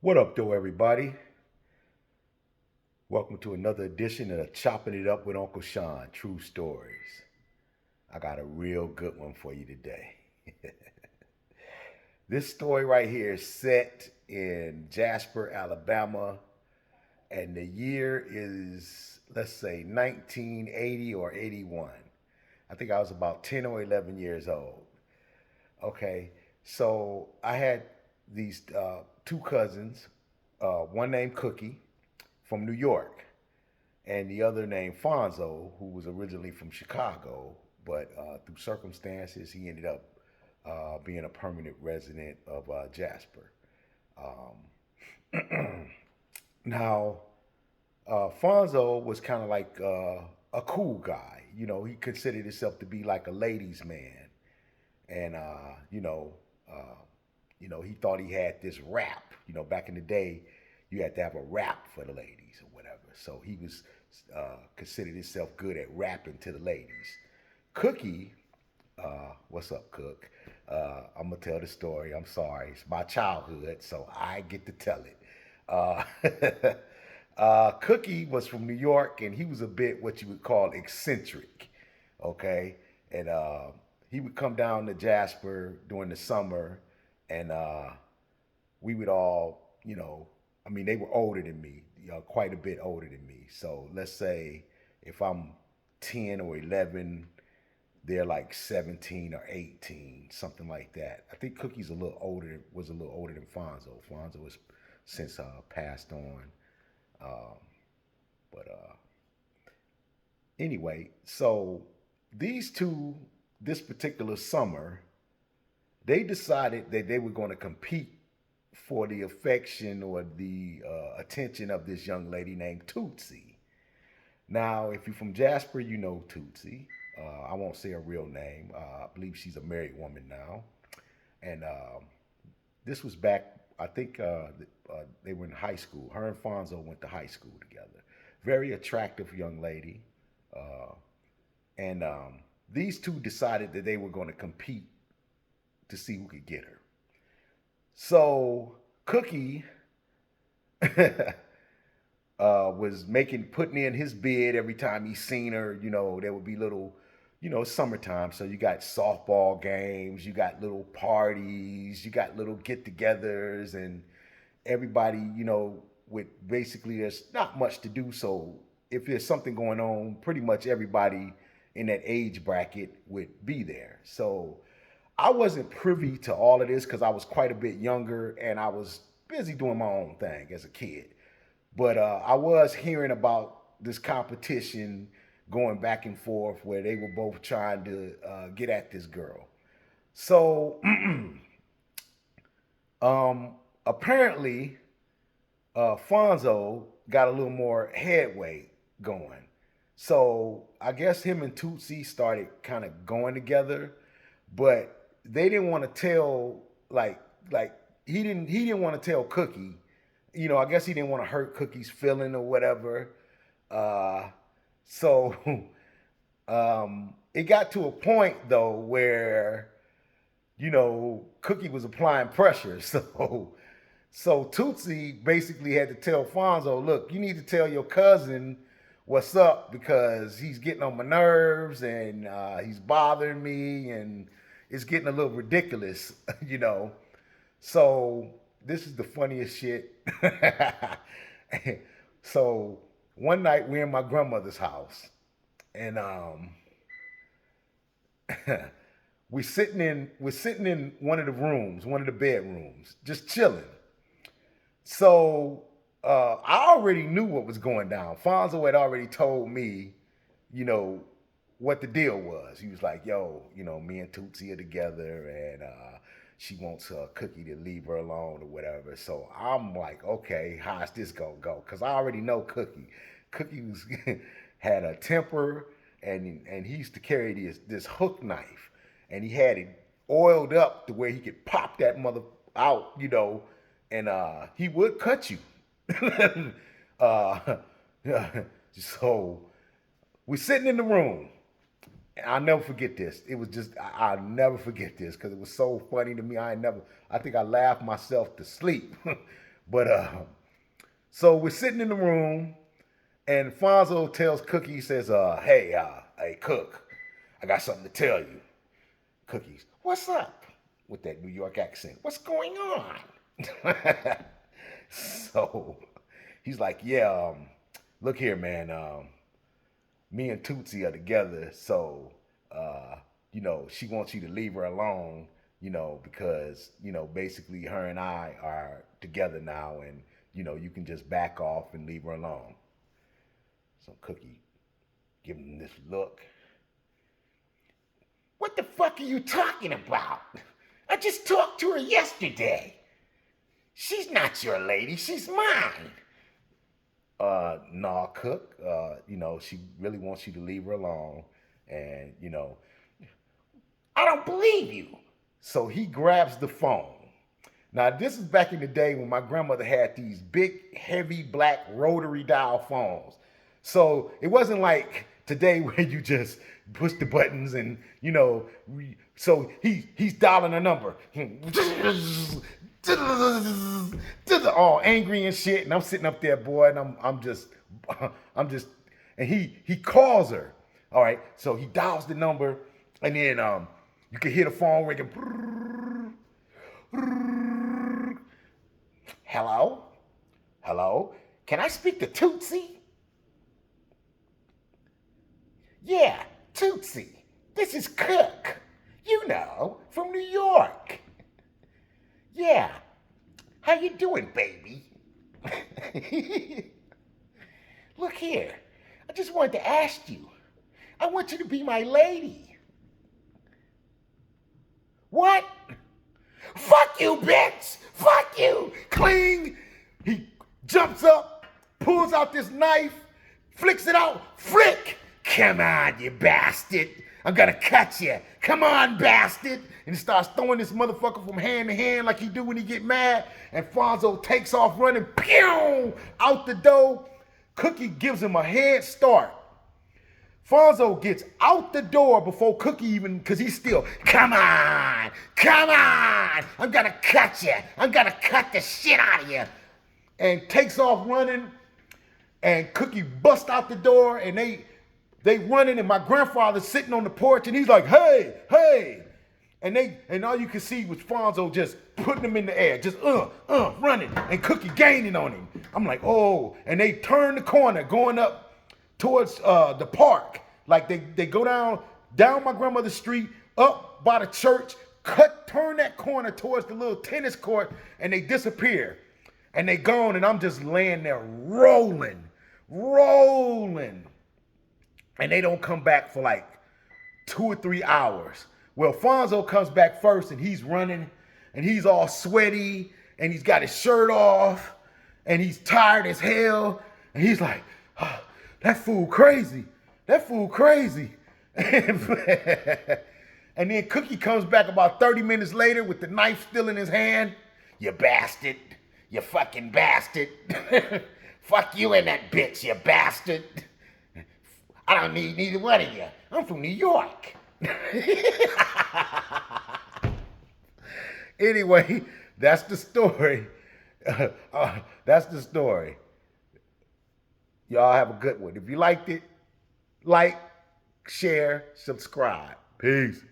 What up, though, everybody? Welcome to another edition of Chopping It Up with Uncle Chon True-Stories. I got a real good one for you today. This story right here is set in Jasper, Alabama, and the year is, let's say, 1980 or 81. I think I was about 10 or 11 years old. Okay, so I had these two cousins, one named Cookie from New York, and the other named Fonzo, who was originally from Chicago, but through circumstances, he ended up being a permanent resident of Jasper. Now, Fonzo was kind of like a cool guy. You know, he considered himself to be like a ladies' man, and he thought he had this rap. You know, back in the day, you had to have a rap for the ladies or whatever. So he was considered himself good at rapping to the ladies. Cookie, what's up, Cook? I'm gonna tell the story. I'm sorry, it's my childhood, so I get to tell it. Cookie was from New York, and he was a bit what you would call eccentric. Okay, and he would come down to Jasper during the summer, and we would all, I mean, they were older than me, quite a bit older than me. So let's say if I'm 10 or 11, they're like 17 or 18, something like that. I think Cookie's was a little older than Fonzo. Fonzo was since passed on. Um, but anyway, so these two, this particular summer, they decided that they were going to compete for the affection or the attention of this young lady named Tootsie. Now, if you're from Jasper, you know Tootsie. I won't say her real name. I believe she's a married woman now. And this was back, I think they were in high school. Her and Fonzo went to high school together. Very attractive young lady. And these two decided that they were going to compete to see who could get her. So Cookie was putting in his bid every time he seen her. You know, there would be little, summertime. So you got softball games, you got little parties, you got little get-togethers, and everybody, with basically there's not much to do. So if there's something going on, pretty much everybody in that age bracket would be there. So I wasn't privy to all of this because I was quite a bit younger and I was busy doing my own thing as a kid. But I was hearing about this competition going back and forth where they were both trying to get at this girl. So apparently, Fonzo got a little more headway going. So I guess him and Tootsie started kind of going together, but they didn't want to tell like he didn't want to tell Cookie. You know, I guess he didn't want to hurt Cookie's feeling or whatever. So it got to a point though where Cookie was applying pressure. So Tootsie basically had to tell Fonzo, look, you need to tell your cousin what's up because he's getting on my nerves and he's bothering me and it's getting a little ridiculous, So this is the funniest shit. So one night we're in my grandmother's house and we're sitting in one of the rooms, one of the bedrooms, just chilling. So I already knew what was going down. Fonzo had already told me, you know, what the deal was. He was like, yo, me and Tootsie are together and she wants Cookie to leave her alone or whatever. So I'm like, okay, how's this gonna go? Because I already know Cookie. Cookie was had a temper and he used to carry this hook knife and he had it oiled up to where he could pop that mother out, and he would cut you. uh, so we're sitting in the room. I'll never forget this. It was just I'll never forget this because it was so funny to me. I think I laughed myself to sleep. But so we're sitting in the room, and Fonzo tells Cookie, he says, hey, Cook, I got something to tell you. Cookie's, what's up? With that New York accent. What's going on? So he's like, yeah, look here, man. Me and Tootsie are together, so she wants you to leave her alone, because basically her and I are together now, and you can just back off and leave her alone. So Cookie give him this look. What the fuck are you talking about? I just talked to her yesterday. She's not your lady, she's mine. Nah, Cook. She really wants you to leave her alone. And, I don't believe you. So he grabs the phone. Now, this is back in the day when my grandmother had these big, heavy, black rotary dial phones. So it wasn't like today where you just push the buttons and, so he's dialing a number. All angry and shit, and I'm sitting up there, boy, and I'm just, and he calls her. All right, so he dials the number, and then you can hear the phone ringing. Hello, can I speak to Tootsie? Yeah, Tootsie. This is Cook. From New York. Yeah. How you doing, baby? Look here. I just wanted to ask you. I want you to be my lady. What? Fuck you, bitch! Fuck you! Cling! He jumps up, pulls out this knife, flicks it out. Flick! Come on, you bastard. I'm gonna cut you. Come on, bastard. And he starts throwing this motherfucker from hand to hand like he do when he get mad. And Fonzo takes off running, pew, out the door. Cookie gives him a head start. Fonzo gets out the door before Cookie even, because he's still, come on, I'm gonna cut you. I'm gonna cut the shit out of you. And takes off running. And Cookie busts out the door, and they running, and my grandfather's sitting on the porch, and he's like, hey. And all you can see was Fonzo just putting him in the air, just running, and Cookie gaining on him. I'm like, oh. And they turn the corner, going up towards the park. Like they go down my grandmother's street, up by the church, turn that corner towards the little tennis court, and they disappear. And they gone, and I'm just laying there rolling. And they don't come back for like 2 or 3 hours. Well, Fonzo comes back first, and he's running, and he's all sweaty, and he's got his shirt off, and he's tired as hell, and he's like, oh, that fool crazy. And then Cookie comes back about 30 minutes later with the knife still in his hand. You bastard. You fucking bastard. Fuck you and that bitch, you bastard. I don't need neither one of you. I'm from New York. Anyway, that's the story. Y'all have a good one. If you liked it, like, share, subscribe. Peace.